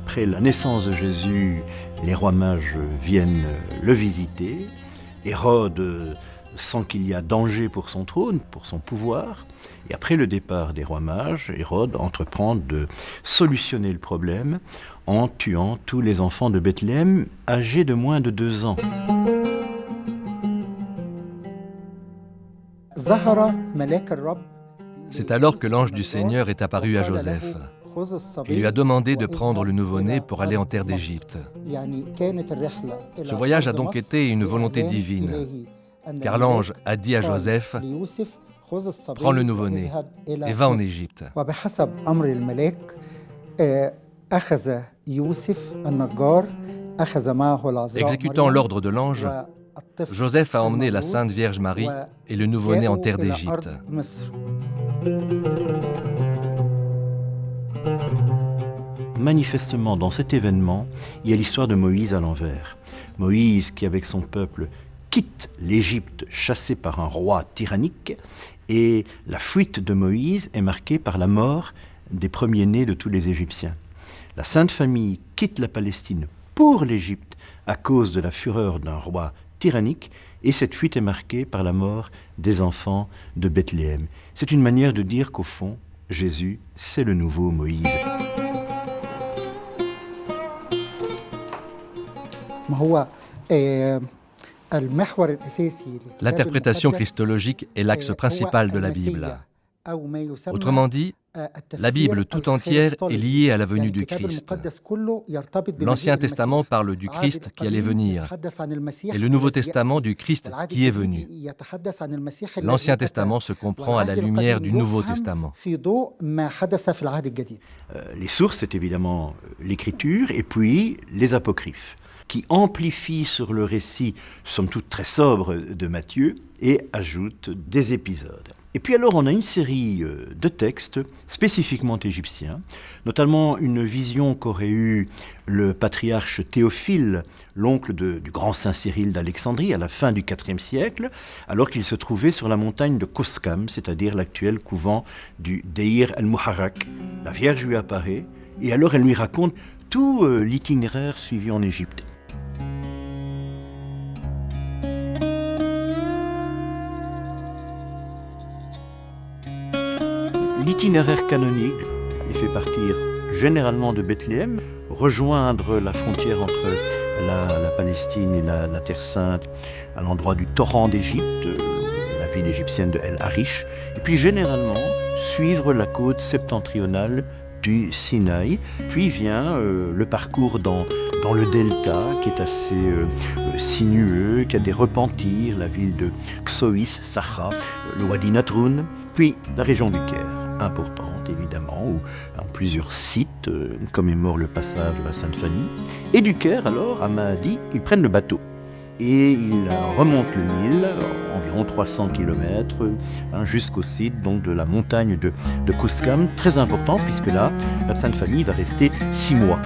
Après la naissance de Jésus, les rois mages viennent le visiter. Hérode sent qu'il y a danger pour son trône, pour son pouvoir. Et après le départ des rois mages, Hérode entreprend de solutionner le problème en tuant tous les enfants de Bethléem âgés de moins de 2 ans. C'est alors que l'ange du Seigneur est apparu à Joseph et lui a demandé de prendre le nouveau-né pour aller en terre d'Égypte. Ce voyage a donc été une volonté divine, car l'ange a dit à Joseph « Prends le nouveau-né et va en Égypte ». Exécutant l'ordre de l'ange, Joseph a emmené la Sainte Vierge Marie et le nouveau-né en terre d'Égypte. Manifestement, dans cet événement, il y a l'histoire de Moïse à l'envers. Moïse qui, avec son peuple, quitte l'Égypte chassé par un roi tyrannique, et la fuite de Moïse est marquée par la mort des premiers-nés de tous les Égyptiens. La Sainte Famille quitte la Palestine pour l'Égypte à cause de la fureur d'un roi tyrannique, et cette fuite est marquée par la mort des enfants de Bethléem. C'est une manière de dire qu'au fond, Jésus, c'est le nouveau Moïse. L'interprétation christologique est l'axe principal de la Bible. Autrement dit, la Bible tout entière est liée à la venue du Christ. L'Ancien Testament parle du Christ qui allait venir, et le Nouveau Testament du Christ qui est venu. L'Ancien Testament se comprend à la lumière du Nouveau Testament. Les sources, c'est évidemment l'Écriture, et puis les apocryphes, qui amplifient sur le récit, somme toute très sobre, de Matthieu, et ajoutent des épisodes. Et puis alors on a une série de textes spécifiquement égyptiens, notamment une vision qu'aurait eue le patriarche Théophile, l'oncle du grand saint Cyril d'Alexandrie, à la fin du IVe siècle, alors qu'il se trouvait sur la montagne de Koskam, c'est-à-dire l'actuel couvent du Deir el-Muharrak. La Vierge lui apparaît, et alors elle lui raconte tout l'itinéraire suivi en Égypte. L'itinéraire canonique les fait partir généralement de Bethléem, rejoindre la frontière entre la Palestine et la Terre Sainte à l'endroit du torrent d'Égypte, la ville égyptienne de El Arish, et puis généralement suivre la côte septentrionale du Sinaï, puis vient le parcours dans le delta qui est assez sinueux, qui a des repentirs, la ville de Xoïs, Sacha, le Wadi Natroun, puis la région du Caire, importante évidemment, où plusieurs sites commémorent le passage de la Sainte Famille. Et du Caire alors, à Mahdi, ils prennent le bateau. Et ils remontent le Nil, environ 300 km, jusqu'au site donc, de la montagne de Koskam, très important puisque là, la Sainte Famille va rester 6 mois.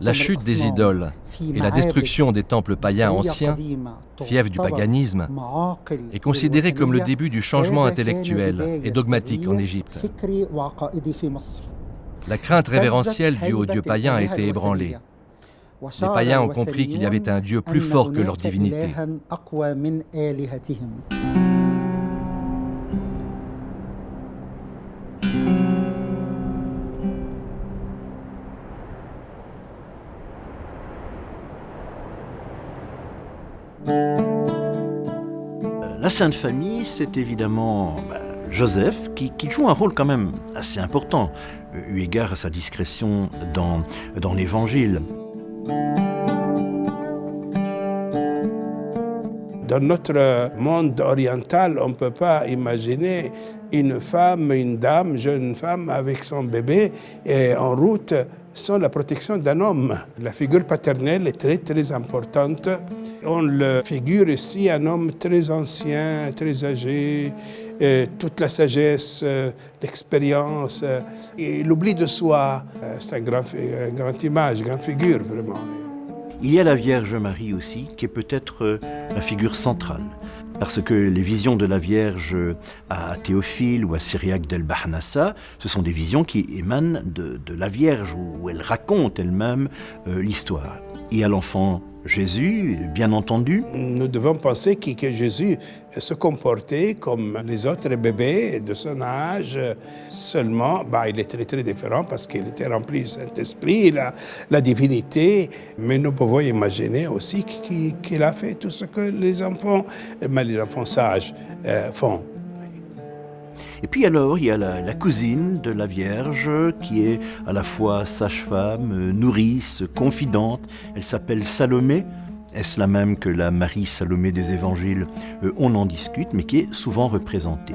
La chute des idoles et la destruction des temples païens anciens, fief du paganisme, est considérée comme le début du changement intellectuel et dogmatique en Égypte. La crainte révérentielle due aux dieux païens a été ébranlée. Les païens ont compris qu'il y avait un Dieu plus fort que leur divinité. La Sainte Famille, c'est évidemment Joseph qui joue un rôle quand même assez important, eu égard à sa discrétion dans l'Évangile. Dans notre monde oriental, on ne peut pas imaginer une femme, une dame, jeune femme avec son bébé et en route sans la protection d'un homme. La figure paternelle est très très importante. On le figure ici un homme très ancien, très âgé, toute la sagesse, l'expérience et l'oubli de soi. C'est une grande image, une grande figure vraiment. Il y a la Vierge Marie aussi, qui est peut-être la figure centrale, parce que les visions de la Vierge à Théophile ou à Syriaque d'El-Bahnassa, ce sont des visions qui émanent de la Vierge, où elle raconte elle-même l'histoire. Et à l'enfant Jésus, bien entendu. Nous devons penser que Jésus se comportait comme les autres bébés de son âge. Seulement, il est très très différent parce qu'il était rempli du Saint-Esprit, la divinité. Mais nous pouvons imaginer aussi qu'il a fait tout ce que les enfants sages font. Et puis alors, il y a la cousine de la Vierge qui est à la fois sage-femme, nourrice, confidente. Elle s'appelle Salomé. Est-ce la même que la Marie Salomé des Évangiles? On en discute, mais qui est souvent représentée.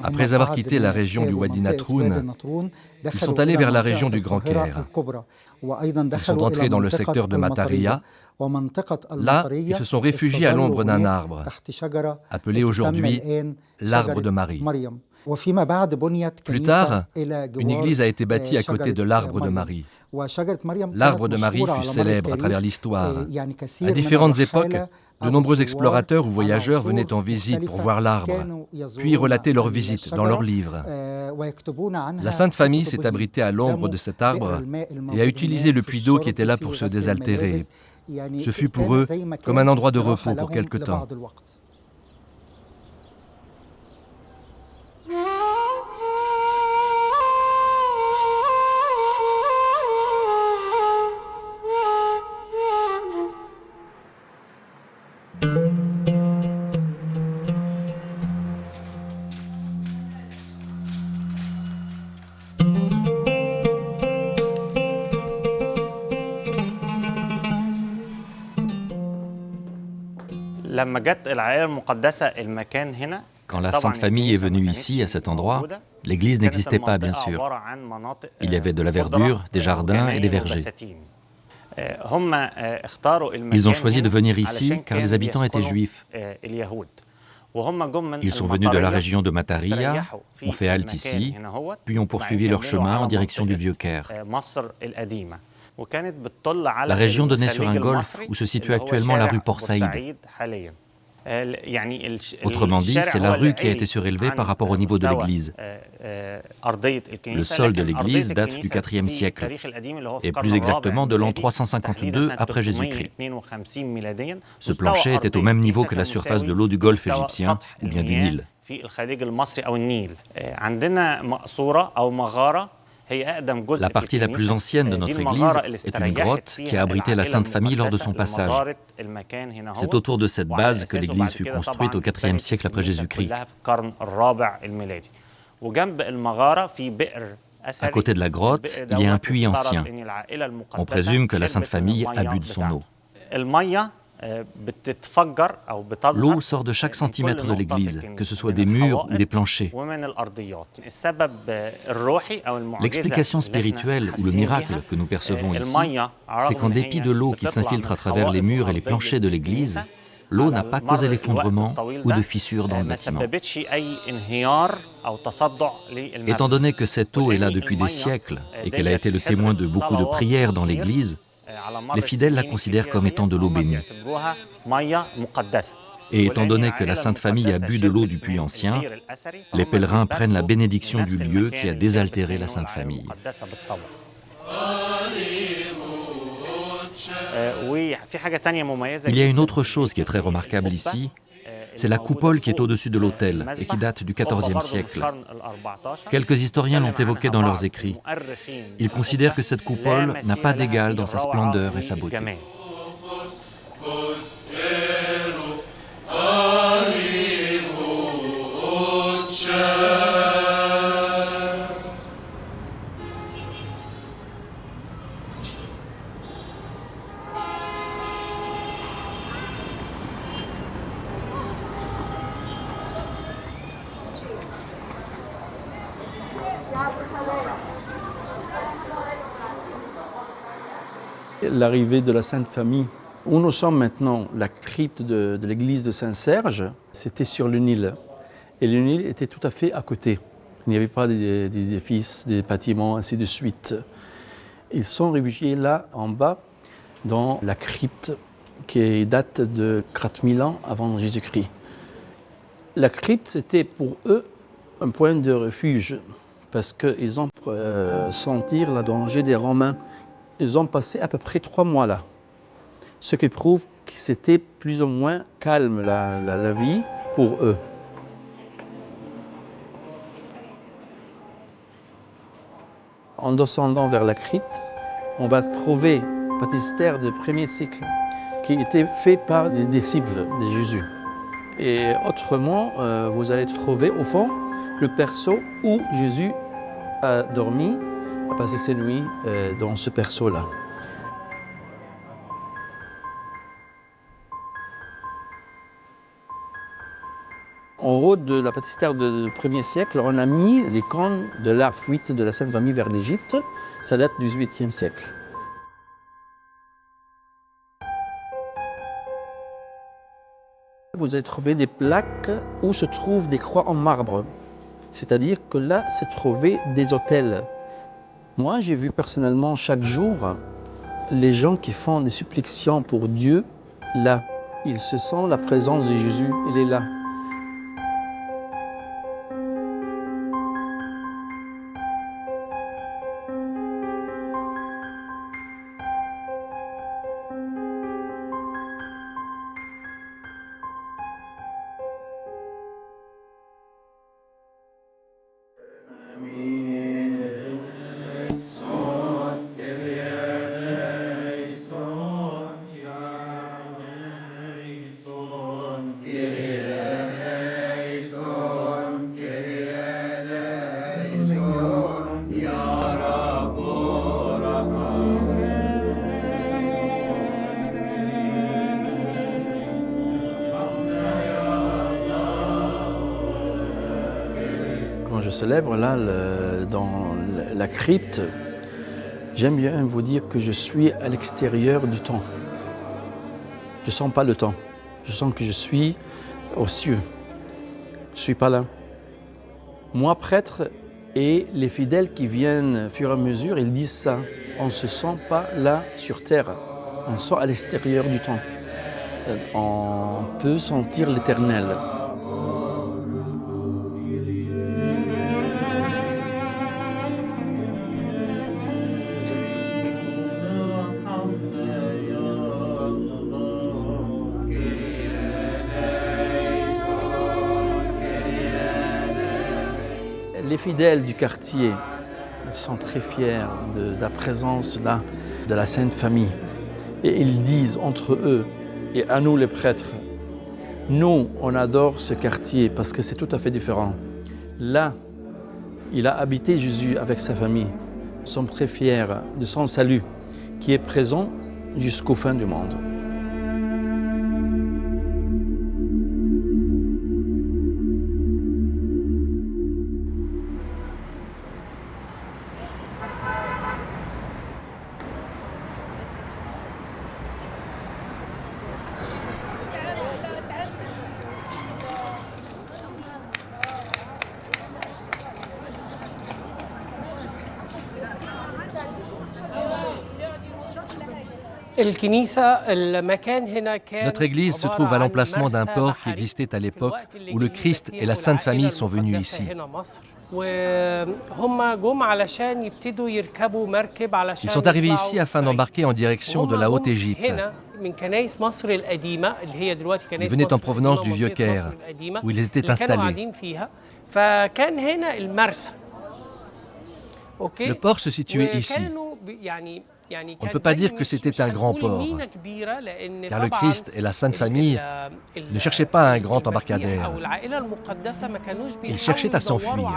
Après avoir quitté la région du Wadi Natroun, ils sont allés vers la région du Grand Caire. Ils sont entrés dans le secteur de Mataria. Là, ils se sont réfugiés à l'ombre d'un arbre, appelé aujourd'hui l'arbre de Marie. Plus tard, une église a été bâtie à côté de l'arbre de Marie. L'arbre de Marie fut célèbre à travers l'histoire. À différentes époques, de nombreux explorateurs ou voyageurs venaient en visite pour voir l'arbre, puis relater leurs visites dans leurs livres. La Sainte Famille s'est abritée à l'ombre de cet arbre et a utilisé le puits d'eau qui était là pour se désaltérer. Ce fut pour eux comme un endroit de repos pour quelque temps. Quand la Sainte Famille est venue ici, à cet endroit, l'église n'existait pas, bien sûr. Il y avait de la verdure, des jardins et des vergers. Ils ont choisi de venir ici car les habitants étaient juifs. Ils sont venus de la région de Mataria, ont fait halte ici, puis ont poursuivi leur chemin en direction du Vieux-Caire. La région donnait sur un golfe où se situe actuellement la rue Port Saïd. Autrement dit, c'est la rue qui a été surélevée par rapport au niveau de l'église. Le sol de l'église date du IVe siècle, et plus exactement de l'an 352 après Jésus-Christ. Ce plancher était au même niveau que la surface de l'eau du golfe égyptien ou bien du Nil. La partie la plus ancienne de notre église est une grotte qui a abrité la Sainte Famille lors de son passage. C'est autour de cette base que l'église fut construite au IVe siècle après Jésus-Christ. À côté de la grotte, il y a un puits ancien. On présume que la Sainte Famille a bu de son eau. L'eau sort de chaque centimètre de l'église, que ce soit des murs ou des planchers. L'explication spirituelle ou le miracle que nous percevons ici, c'est qu'en dépit de l'eau qui s'infiltre à travers les murs et les planchers de l'église, l'eau n'a pas causé l'effondrement ou de fissures dans le bâtiment. Étant donné que cette eau est là depuis des siècles et qu'elle a été le témoin de beaucoup de prières dans l'église, les fidèles la considèrent comme étant de l'eau bénie. Et étant donné que la Sainte Famille a bu de l'eau du puits ancien, les pèlerins prennent la bénédiction du lieu qui a désaltéré la Sainte Famille. Il y a une autre chose qui est très remarquable ici, c'est la coupole qui est au-dessus de l'autel et qui date du XIVe siècle. Quelques historiens l'ont évoquée dans leurs écrits. Ils considèrent que cette coupole n'a pas d'égal dans sa splendeur et sa beauté. L'arrivée de la Sainte Famille, où nous sommes maintenant, la crypte de l'église de Saint-Serge, c'était sur le Nil. Et le Nil était tout à fait à côté. Il n'y avait pas des édifices, des bâtiments, ainsi de suite. Ils sont réfugiés là, en bas, dans la crypte qui date de 4000 ans avant Jésus-Christ. La crypte, c'était pour eux un point de refuge, parce qu'ils ont senti le danger des Romains. Ils ont passé à peu près 3 mois là, ce qui prouve que c'était plus ou moins calme la vie pour eux. En descendant vers la crypte, on va trouver un baptistère du 1er siècle qui était fait par des disciples de Jésus. Et autrement, vous allez trouver au fond le berceau où Jésus a dormi, a passé ses nuits dans ce berceau-là. En haut de la baptistère du 1er siècle, on a mis l'icône de la fuite de la Sainte Famille vers l'Égypte. Ça date du 8e siècle. Vous allez trouver des plaques où se trouvent des croix en marbre. C'est-à-dire que là, se trouvaient des autels. Moi, j'ai vu personnellement chaque jour les gens qui font des supplications pour Dieu là. Ils se sentent la présence de Jésus, il est là. Quand je célèbre là, dans la crypte, j'aime bien vous dire que je suis à l'extérieur du temps. Je ne sens pas le temps. Je sens que je suis aux cieux. Je ne suis pas là. Moi, prêtre, et les fidèles qui viennent au fur et à mesure, ils disent ça. On ne se sent pas là sur terre. On se sent à l'extérieur du temps. On peut sentir l'éternel. Les fidèles du quartier sont très fiers de la présence là de la Sainte Famille. Et ils disent entre eux, et à nous les prêtres, nous on adore ce quartier parce que c'est tout à fait différent. Là, il a habité Jésus avec sa famille. Ils sont très fiers de son salut qui est présent jusqu'au fin du monde. Notre église se trouve à l'emplacement d'un port qui existait à l'époque où le Christ et la Sainte Famille sont venus ici. Ils sont arrivés ici afin d'embarquer en direction de la Haute-Égypte. Ils venaient en provenance du Vieux-Caire, où ils étaient installés. Le port se situait ici. On ne peut pas dire que c'était un grand port, car le Christ et la Sainte Famille ne cherchaient pas un grand embarcadère. Ils cherchaient à s'enfuir.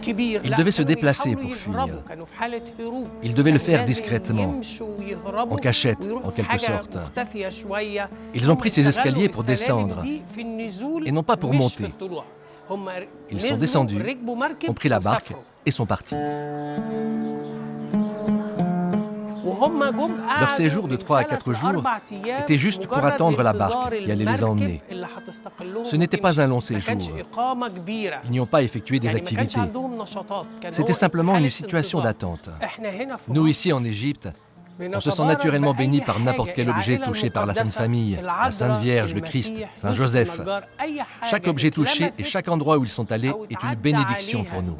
Ils devaient se déplacer pour fuir. Ils devaient le faire discrètement, en cachette en quelque sorte. Ils ont pris ces escaliers pour descendre, et non pas pour monter. Ils sont descendus, ont pris la barque et sont partis. Leur séjour de 3 à 4 jours était juste pour attendre la barque qui allait les emmener. Ce n'était pas un long séjour. Ils n'y ont pas effectué des activités. C'était simplement une situation d'attente. Nous, ici en Égypte, on se sent naturellement béni par n'importe quel objet touché par la Sainte Famille, la Sainte Vierge, le Christ, Saint Joseph. Chaque objet touché et chaque endroit où ils sont allés est une bénédiction pour nous.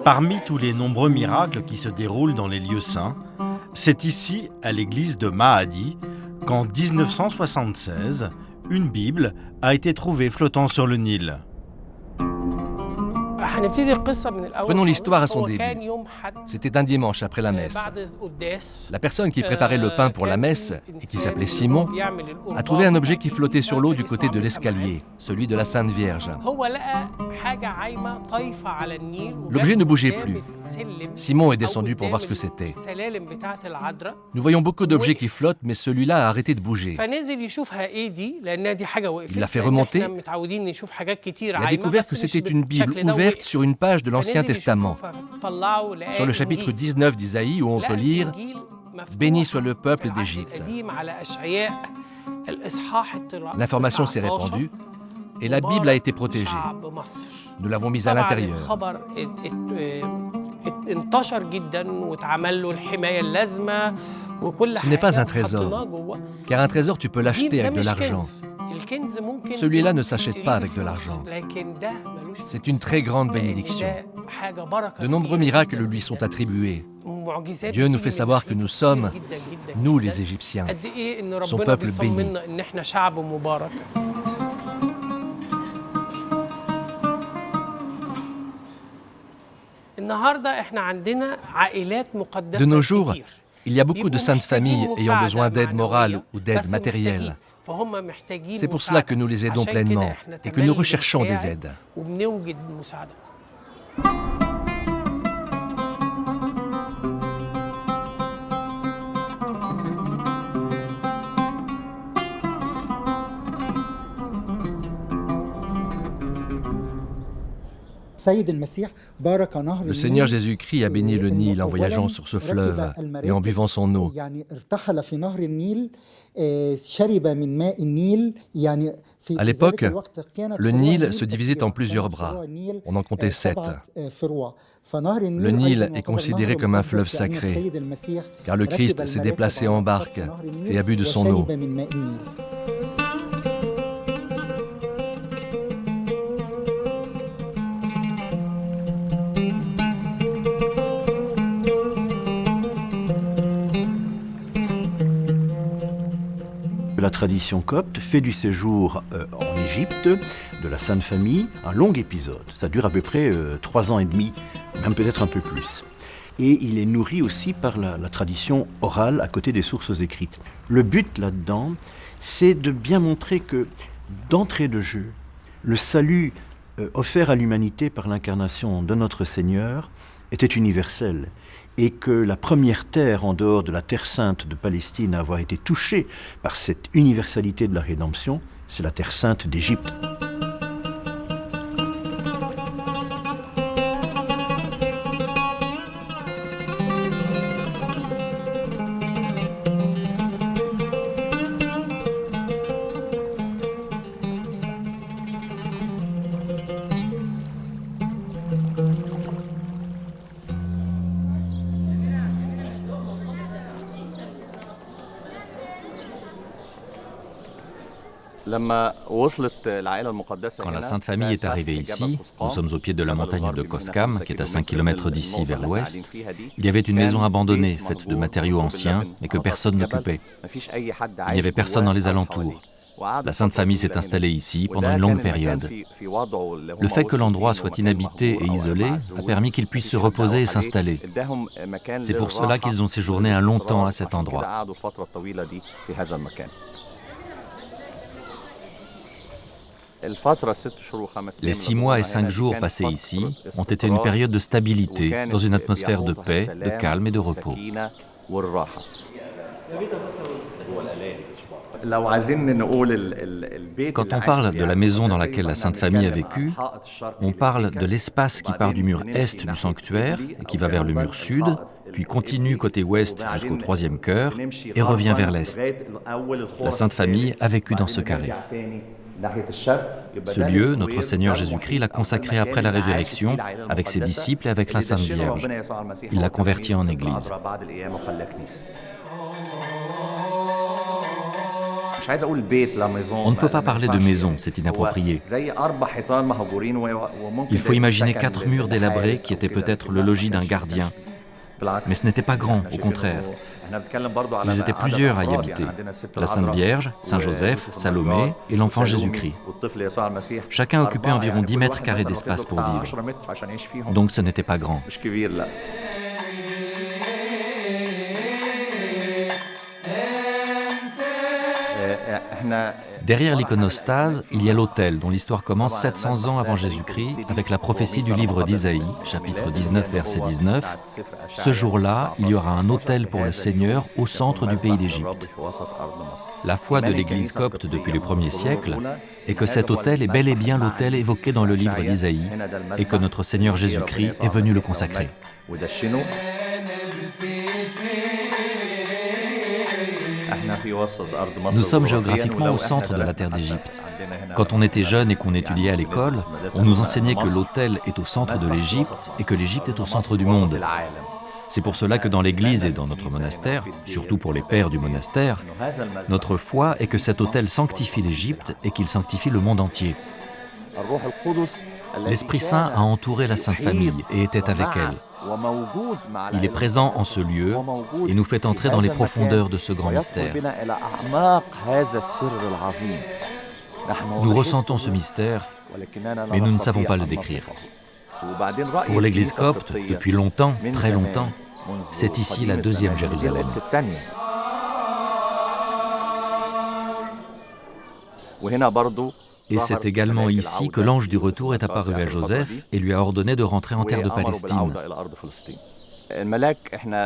Parmi tous les nombreux miracles qui se déroulent dans les lieux saints, c'est ici, à l'église de Mahadi, qu'en 1976, une Bible a été trouvée flottant sur le Nil. Prenons l'histoire à son début. C'était un dimanche après la messe. La personne qui préparait le pain pour la messe, et qui s'appelait Simon, a trouvé un objet qui flottait sur l'eau du côté de l'escalier, celui de la Sainte Vierge. L'objet ne bougeait plus. Simon est descendu pour voir ce que c'était. Nous voyons beaucoup d'objets qui flottent, mais celui-là a arrêté de bouger. Il l'a fait remonter. Il a découvert que c'était une Bible ouverte sur une page de l'Ancien Testament, sur le chapitre 19 d'Isaïe, où on peut lire « Béni soit le peuple d'Égypte ». L'information s'est répandue et la Bible a été protégée. Nous l'avons mise à l'intérieur. Ce n'est pas un trésor, car un trésor tu peux l'acheter avec de l'argent. Celui-là ne s'achète pas avec de l'argent. C'est une très grande bénédiction. De nombreux miracles lui sont attribués. Dieu nous fait savoir que nous sommes, nous les Égyptiens, son peuple béni. De nos jours, il y a beaucoup de saintes familles ayant besoin d'aide morale ou d'aide matérielle. C'est pour cela que nous les aidons pleinement et que nous recherchons des aides. Le Seigneur Jésus-Christ a béni le Nil en voyageant sur ce fleuve et en buvant son eau. À l'époque, le Nil se divisait en plusieurs bras. On en comptait 7. Le Nil est considéré comme un fleuve sacré, car le Christ s'est déplacé en barque et a bu de son eau. La tradition copte fait du séjour en Égypte de la Sainte Famille un long épisode. Ça dure à peu près 3 ans et demi, même peut-être un peu plus. Et il est nourri aussi par la tradition orale à côté des sources écrites. Le but là-dedans, c'est de bien montrer que, d'entrée de jeu, le salut offert à l'humanité par l'incarnation de notre Seigneur était universel. Et que la première terre en dehors de la terre sainte de Palestine à avoir été touchée par cette universalité de la rédemption, c'est la terre sainte d'Égypte. Quand la Sainte Famille est arrivée ici, nous sommes au pied de la montagne de Koskam, qui est à 5 km d'ici vers l'ouest. Il y avait une maison abandonnée, faite de matériaux anciens, mais que personne n'occupait. Il n'y avait personne dans les alentours. La Sainte Famille s'est installée ici pendant une longue période. Le fait que l'endroit soit inhabité et isolé a permis qu'ils puissent se reposer et s'installer. C'est pour cela qu'ils ont séjourné un long temps à cet endroit. Les 6 mois et 5 jours passés ici ont été une période de stabilité, dans une atmosphère de paix, de calme et de repos. Quand on parle de la maison dans laquelle la Sainte Famille a vécu, on parle de l'espace qui part du mur est du sanctuaire et qui va vers le mur sud, puis continue côté ouest jusqu'au 3e chœur et revient vers l'est. La Sainte Famille a vécu dans ce carré. Ce lieu, notre Seigneur Jésus-Christ l'a consacré après la résurrection avec ses disciples et avec la Sainte Vierge. Il l'a converti en église. On ne peut pas parler de maison, c'est inapproprié. Il faut imaginer 4 murs délabrés qui étaient peut-être le logis d'un gardien. Mais ce n'était pas grand, au contraire. Ils étaient plusieurs à y habiter. La Sainte Vierge, Saint Joseph, Salomé et l'enfant Jésus-Christ. Chacun occupait environ 10 mètres carrés d'espace pour vivre. Donc ce n'était pas grand. Derrière l'iconostase, il y a l'autel dont l'histoire commence 700 ans avant Jésus-Christ avec la prophétie du livre d'Isaïe, chapitre 19, verset 19. Ce jour-là, il y aura un autel pour le Seigneur au centre du pays d'Égypte. La foi de l'Église copte depuis le 1er siècle est que cet autel est bel et bien l'autel évoqué dans le livre d'Isaïe et que notre Seigneur Jésus-Christ est venu le consacrer. Nous sommes géographiquement au centre de la terre d'Égypte. Quand on était jeune et qu'on étudiait à l'école, on nous enseignait que l'autel est au centre de l'Égypte et que l'Égypte est au centre du monde. C'est pour cela que dans l'Église et dans notre monastère, surtout pour les pères du monastère, notre foi est que cet autel sanctifie l'Égypte et qu'il sanctifie le monde entier. L'Esprit Saint a entouré la Sainte Famille et était avec elle. Il est présent en ce lieu et nous fait entrer dans les profondeurs de ce grand mystère. Nous ressentons ce mystère, mais nous ne savons pas le décrire. Pour l'Église copte, depuis longtemps, très longtemps, c'est ici la 2e Jérusalem. Et c'est également ici que l'ange du retour est apparu à Joseph et lui a ordonné de rentrer en terre de Palestine.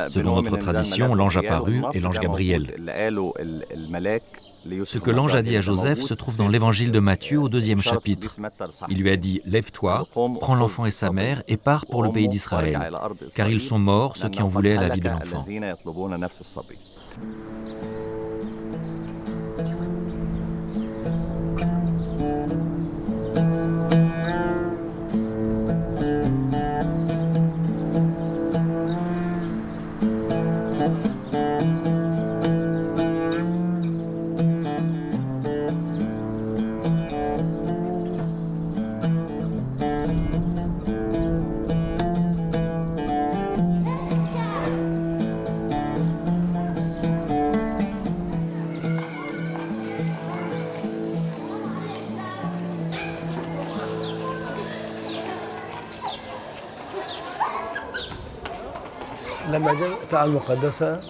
Selon notre tradition, l'ange apparu est l'ange Gabriel. Ce que l'ange a dit à Joseph se trouve dans l'évangile de Matthieu au 2e chapitre. Il lui a dit « Lève-toi, prends l'enfant et sa mère et pars pour le pays d'Israël, car ils sont morts ceux qui en voulaient la vie de l'enfant. »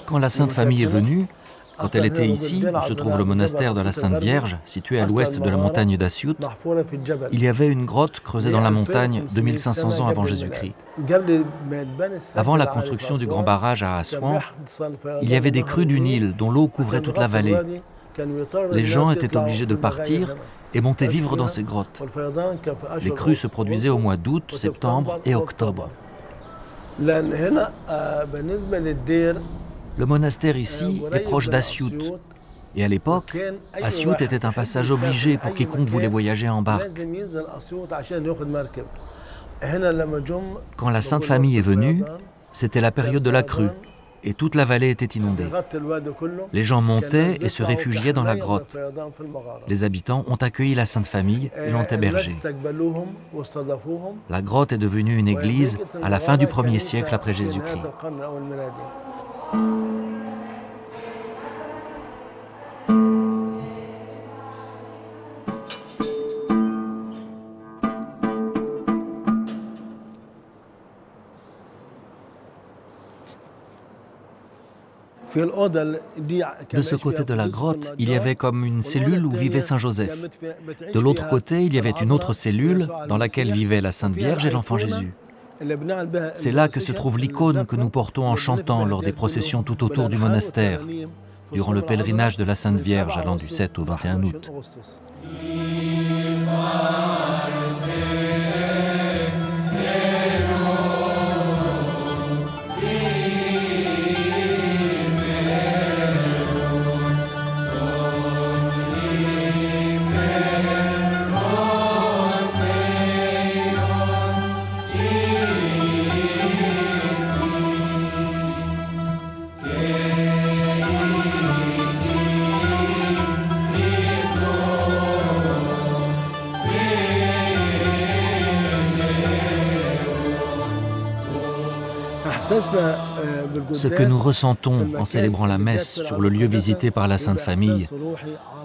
Quand la Sainte Famille est venue, quand elle était ici, où se trouve le monastère de la Sainte Vierge, situé à l'ouest de la montagne d'Assiout, il y avait une grotte creusée dans la montagne 2500 ans avant Jésus-Christ. Avant la construction du grand barrage à Assouan, il y avait des crues du Nil dont l'eau couvrait toute la vallée. Les gens étaient obligés de partir et monter vivre dans ces grottes. Les crues se produisaient au mois d'août, septembre et octobre. Le monastère ici est proche d'Assiout. Et à l'époque, Assiout était un passage obligé pour quiconque voulait voyager en barque. Quand la Sainte Famille est venue, c'était la période de la crue et toute la vallée était inondée. Les gens montaient et se réfugiaient dans la grotte. Les habitants ont accueilli la Sainte Famille et l'ont hébergée. La grotte est devenue une église à la fin du 1er siècle après Jésus-Christ. De ce côté de la grotte, il y avait comme une cellule où vivait Saint Joseph. De l'autre côté, il y avait une autre cellule dans laquelle vivaient la Sainte Vierge et l'enfant Jésus. C'est là que se trouve l'icône que nous portons en chantant lors des processions tout autour du monastère, durant le pèlerinage de la Sainte Vierge allant du 7 au 21 août. Ce que nous ressentons en célébrant la messe sur le lieu visité par la Sainte Famille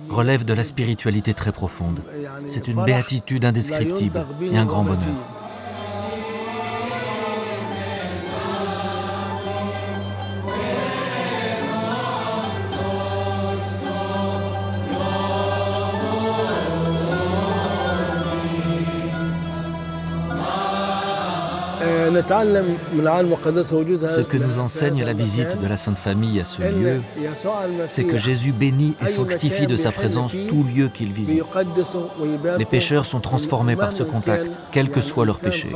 relève de la spiritualité très profonde. C'est une béatitude indescriptible et un grand bonheur. Ce que nous enseigne la visite de la Sainte Famille à ce lieu, c'est que Jésus bénit et sanctifie de sa présence tout lieu qu'il visite. Les pécheurs sont transformés par ce contact, quel que soit leur péché.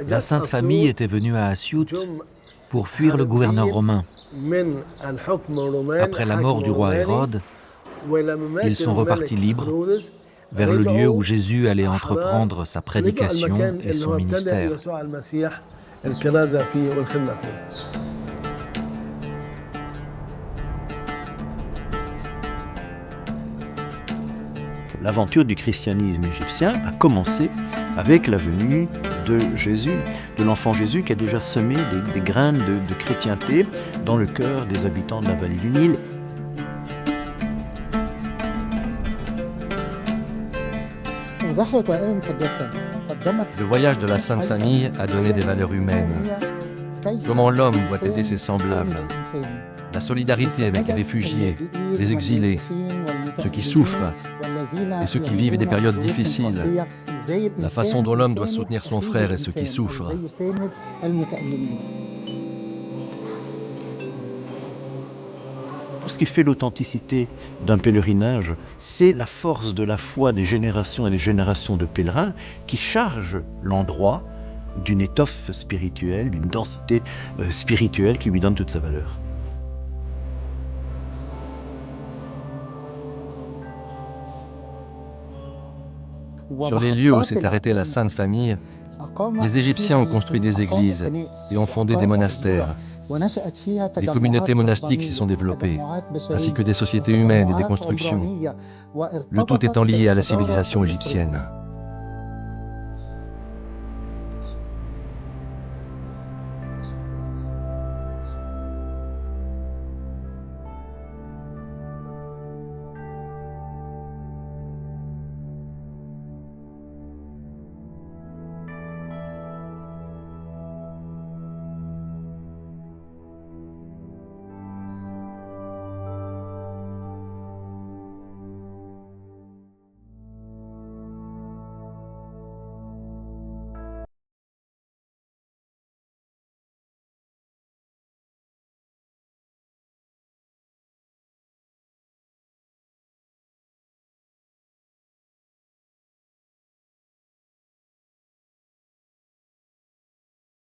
La Sainte Famille était venue à Asyut pour fuir le gouverneur romain. Après la mort du roi Hérode, ils sont repartis libres vers le lieu où Jésus allait entreprendre sa prédication et son ministère. L'aventure du christianisme égyptien a commencé avec la venue de Jésus, de l'enfant Jésus qui a déjà semé des graines de chrétienté dans le cœur des habitants de la vallée du Nil. Le voyage de la Sainte Famille a donné des valeurs humaines. Comment l'homme doit aider ses semblables. La solidarité avec les réfugiés, les exilés, ceux qui souffrent et ceux qui vivent des périodes difficiles. La façon dont l'homme doit soutenir son frère et ceux qui souffrent. Ce qui fait l'authenticité d'un pèlerinage, c'est la force de la foi des générations et des générations de pèlerins qui chargent l'endroit d'une étoffe spirituelle, d'une densité spirituelle qui lui donne toute sa valeur. Sur les lieux où s'est arrêtée la Sainte Famille, les Égyptiens ont construit des églises et ont fondé des monastères. Des communautés monastiques s'y sont développées, ainsi que des sociétés humaines et des constructions, le tout étant lié à la civilisation égyptienne.